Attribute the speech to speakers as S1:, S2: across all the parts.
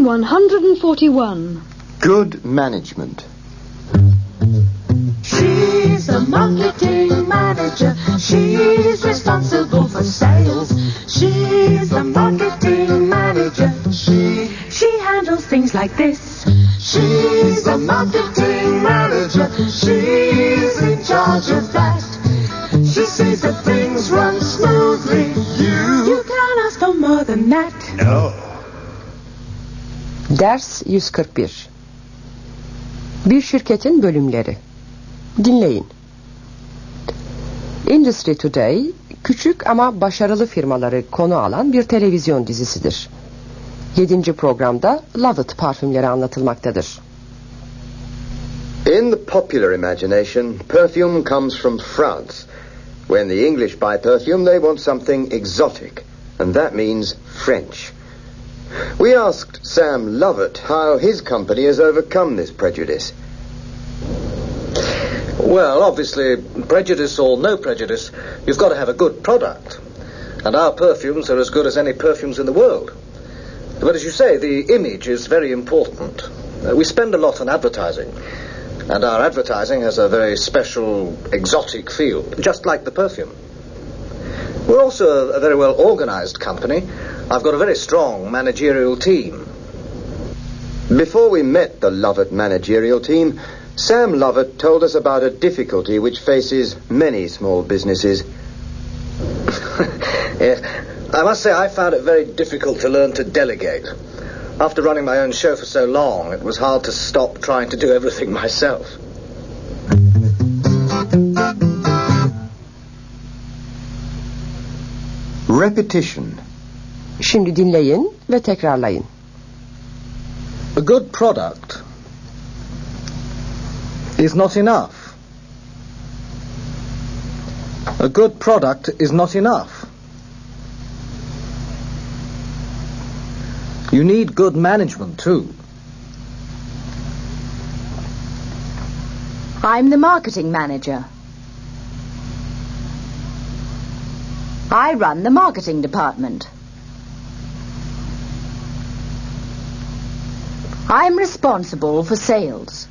S1: 141.
S2: Good management.
S3: She's the marketing manager. She's responsible for sales. She's the marketing manager. She handles things like this. She's the marketing manager. She's in charge of that. She sees that things run smoothly. You can't ask for more than that.
S2: No.
S4: Ders 141. Bir şirketin bölümleri. Dinleyin. İngilizce Düzey, küçük ama başarılı firmaları konu alan bir televizyon dizisidir. 7. programda Love It parfümleri anlatılmaktadır.
S2: In the popular imagination, perfume comes from France. When the English buy perfume, they want something exotic, and that means French. We asked Sam Lovett how his company has overcome this prejudice.
S5: Well, obviously, prejudice or no prejudice, you've got to have a good product. And our perfumes are as good as any perfumes in the world. But as you say, the image is very important. We spend a lot on advertising. And our advertising has a very special, exotic feel, just like the perfume. We're also a very well organized company. I've got a very strong managerial team.
S2: Before we met the Lovett managerial team, Sam Lovett told us about a difficulty which faces many small businesses.
S5: Yes, I must say I found it very difficult to learn to delegate. After running my own show for so long, it was hard to stop trying to do everything myself.
S2: Repetition.
S4: Şimdi dinleyin ve tekrarlayın.
S5: A good product is not enough. A good product is not enough. You need good management too.
S3: I'm the marketing manager. I run the marketing department. I'm responsible for sales.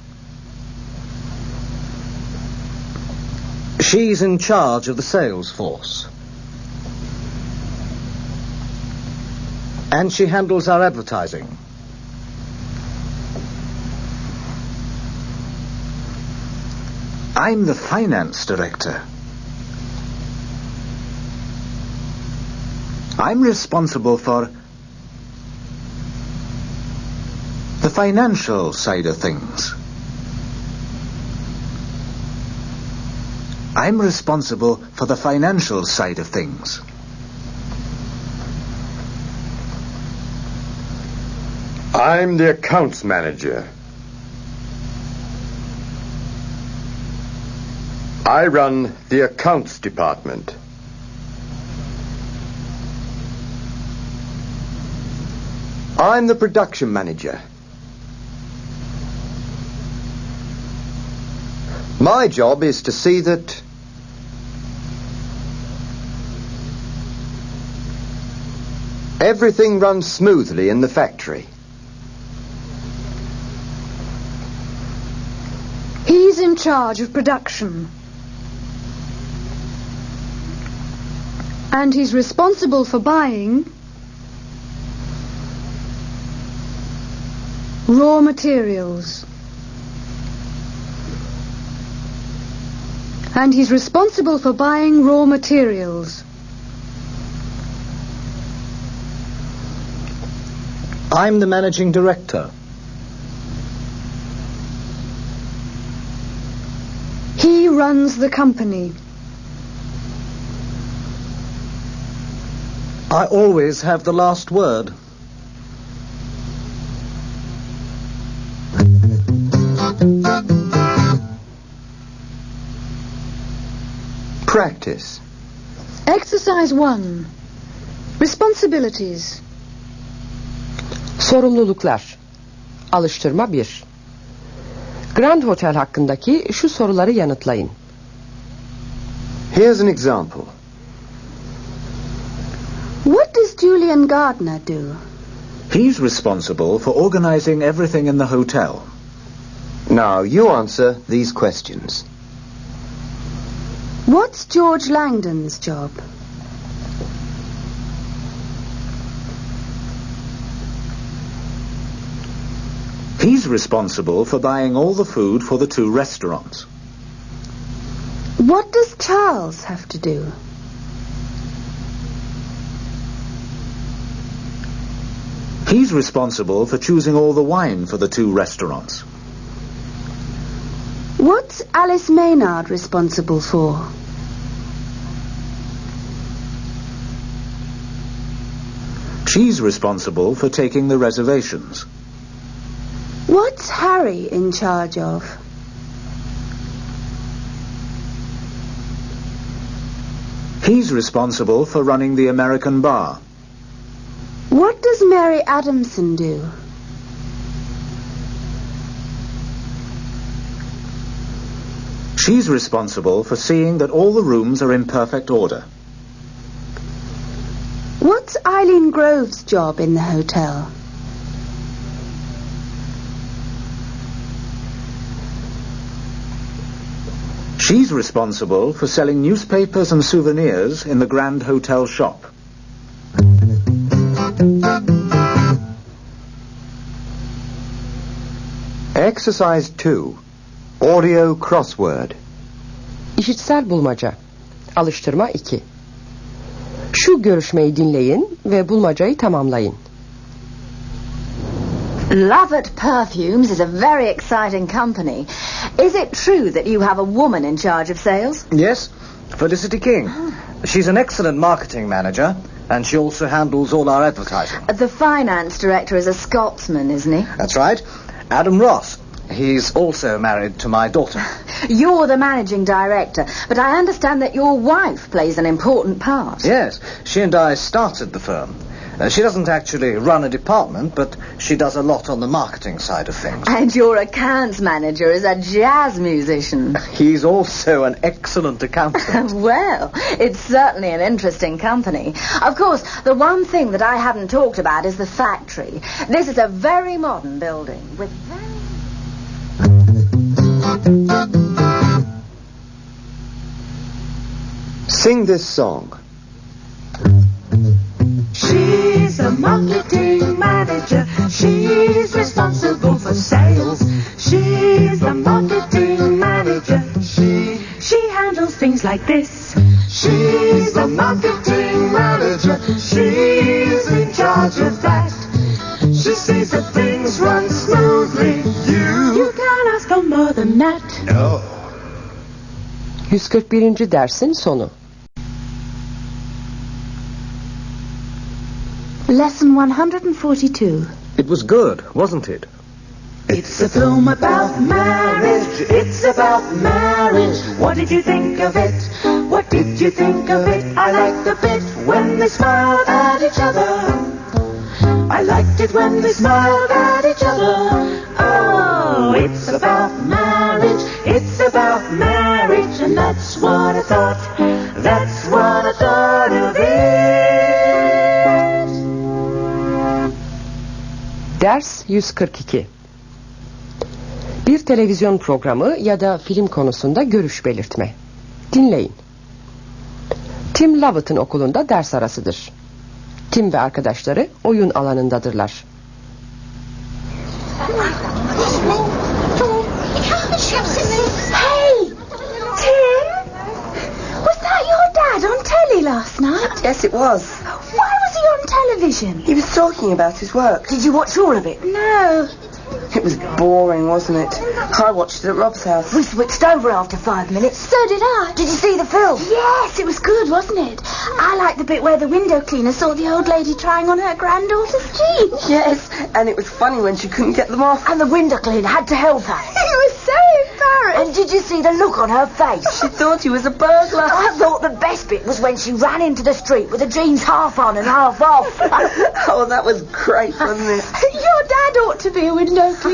S5: She's in charge of the sales force. And she handles our advertising.
S6: I'm the finance director. I'm responsible for the financial side of things. I'm responsible for the financial side of things.
S2: I'm the accounts manager. I run the accounts department. I'm the production manager. My job is to see that everything runs smoothly in the factory.
S1: He's in charge of production. And he's responsible for buying raw materials. And he's responsible for buying raw materials.
S5: I'm the managing director.
S1: He runs the company.
S5: I always have the last word.
S2: Practice.
S1: Exercise 1. Responsibilities.
S4: Sorumluluklar. Alıştırma 1. Grand Hotel hakkındaki şu soruları yanıtlayın.
S2: Here's an example.
S1: What does Julian Gardner do?
S6: He's responsible for organizing everything in the hotel.
S2: Now, you answer these questions.
S1: What's George Langdon's job?
S6: He's responsible for buying all the food for the 2 restaurants.
S1: What does Charles have to do?
S6: He's responsible for choosing all the wine for the 2 restaurants.
S1: What's Alice Maynard responsible for?
S6: She's responsible for taking the reservations.
S1: What's Harry in charge of?
S6: He's responsible for running the American bar.
S1: What does Mary Adamson do?
S6: She's responsible for seeing that all the rooms are in perfect order.
S1: What's Eileen Grove's job in the hotel?
S6: She's responsible for selling newspapers and souvenirs in the Grand Hotel shop.
S2: Exercise 2. Audio crossword.
S4: İşitsel bulmaca. Alıştırma 2. Şu görüşmeyi dinleyin ve bulmacayı tamamlayın.
S7: Lovett Perfumes is a very exciting company. Is it true that you have a woman in charge of sales?
S5: Yes, Felicity King. She's an excellent marketing manager, and she also handles all our advertising.
S7: The finance director is a Scotsman, isn't he?
S5: That's right. Adam Ross. He's also married to my daughter.
S7: You're the managing director, but I understand that your wife plays an important part.
S5: Yes, she and I started the firm. She doesn't actually run a department, but she does a lot on the marketing side of things.
S7: And your accounts manager is a jazz musician.
S5: He's also an excellent accountant.
S7: Well, it's certainly an interesting company. Of course, the one thing that I haven't talked about is the factory. This is a very modern building with
S2: Sing this song.
S3: She's a marketing manager. She's responsible for sales. She's the marketing manager. She handles things like this. She's the marketing manager. She's in charge of that. She sees that things run smoothly. You can't ask for more than that.
S6: No.
S4: 141. dersin sonu.
S1: Lesson 142.
S5: It was good, wasn't it?
S3: It's a film about marriage. It's about marriage. What did you think of it? What did you think of it? I liked the bit when they smiled at each other. I liked it when they smiled at each other. Oh, it's about marriage. It's about marriage. And that's what I thought. That's what I thought of it.
S4: Ders 142. Bir televizyon programı ya da film konusunda görüş belirtme. Dinleyin. Tim Lovett'ın okulunda ders arasıdır. Tim ve arkadaşları oyun alanındadırlar.
S1: Hey, Tim! Was that your dad on telly last night?
S8: Yes, it was.
S1: Why was he on television?
S8: He was talking about his work.
S7: Did you watch all of it?
S1: No.
S8: It was boring, wasn't it? I watched it at Rob's house.
S7: We switched over after 5 minutes.
S1: So did I.
S7: Did you see the film?
S1: Yes, it was good, wasn't it? I liked the bit where the window cleaner saw the old lady trying on her granddaughter's jeans.
S8: Yes, and it was funny when she couldn't get them off.
S7: And the window cleaner had to help her.
S1: He was so embarrassed.
S7: And did you see the look on her face?
S8: She thought he was a burglar.
S7: I thought the best bit was when she ran into the street with the jeans half on and half off.
S8: Oh, that was great, wasn't it?
S1: Your dad ought to be a window cleaner.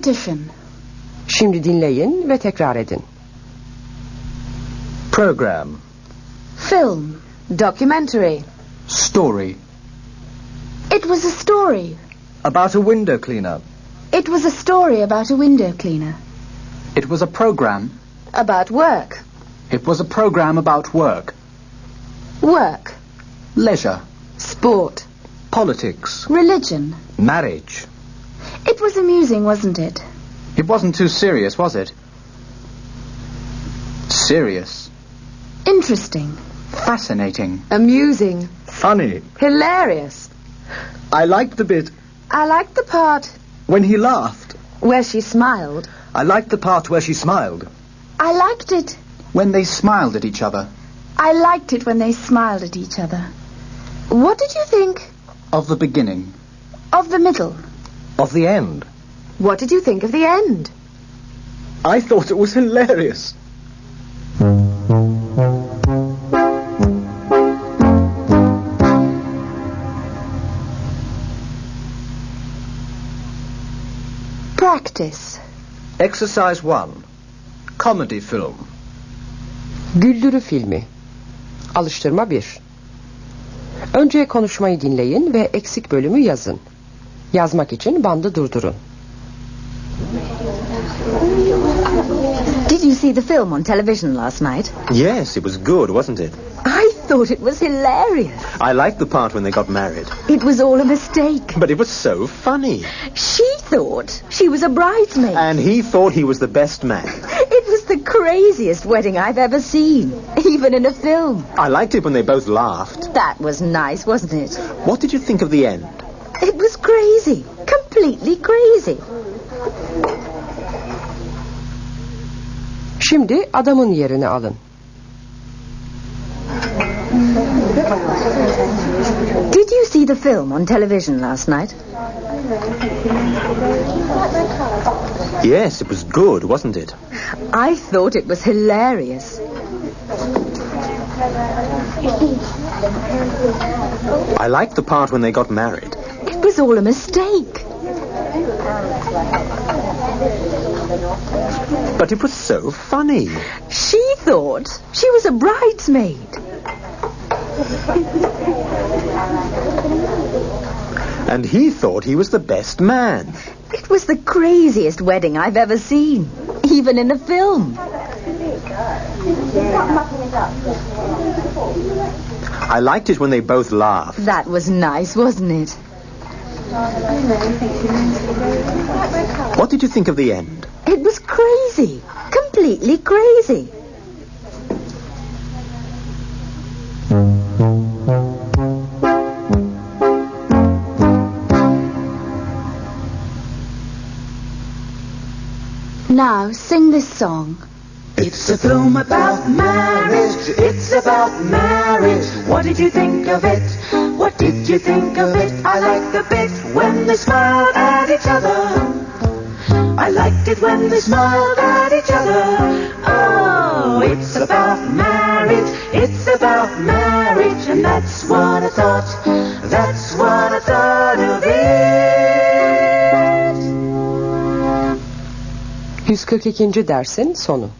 S1: Repetition.
S4: Şimdi dinleyin ve tekrar edin.
S9: Program.
S1: Film.
S7: Documentary.
S9: Story.
S1: It was a story.
S9: About a window cleaner.
S1: It was a story about a window cleaner.
S9: It was a program.
S7: About work.
S9: It was a program about work.
S7: Work.
S9: Leisure.
S7: Sport.
S9: Politics.
S1: Religion.
S9: Marriage.
S1: It was amusing, wasn't it?
S9: It wasn't too serious, was it? Serious.
S1: Interesting.
S9: Fascinating.
S7: Amusing.
S9: Funny.
S7: Hilarious.
S9: I liked the bit
S7: I liked the part
S9: when he laughed.
S7: where she smiled.
S9: I liked the part where she smiled.
S1: I liked it.
S9: When they smiled at each other.
S1: I liked it when they smiled at each other.
S7: What did you think?
S9: Of the beginning.
S1: Of the middle.
S9: Of the end.
S7: What did you think of the end?
S9: I thought it was hilarious.
S1: Practice.
S5: Exercise 1. Comedy film.
S4: Güldürü filmi. Alıştırma 1. Önce konuşmayı dinleyin ve eksik bölümü yazın. Yazmak için bandı durdurun.
S7: Did you see the film on television last night?
S10: Yes, it was good, wasn't it?
S7: I thought it was hilarious.
S10: I liked the part when they got married.
S7: It was all a mistake.
S10: But it was so funny.
S7: She thought she was a bridesmaid.
S10: And he thought he was the best man.
S7: It was the craziest wedding I've ever seen, even in a film.
S10: I liked it when they both laughed.
S7: That was nice, wasn't it?
S10: What did you think of the end?
S7: It was crazy. Completely crazy.
S4: Şimdi adamın yerini alın.
S7: Did you see the film on television last night?
S10: Yes, it was good, wasn't it?
S7: I thought it was hilarious.
S10: I liked the part when they got married.
S7: It was all a mistake.
S10: But it was so funny.
S7: She thought she was a bridesmaid.
S10: And he thought he was the best man.
S7: It was the craziest wedding I've ever seen, even in a film.
S10: I liked it when they both laughed.
S7: That was nice, wasn't it?
S10: What did you think of the end?
S7: It was crazy. Completely crazy.
S1: Now, sing this song.
S3: It's a film about marriage. It's about marriage. What did you think of it? What did you think of it? I liked the bit when they smiled at each other. I liked it when they smiled at each other. Oh, it's about marriage. It's about marriage. And that's what I thought. That's what I thought of it.
S4: 142. dersin sonu.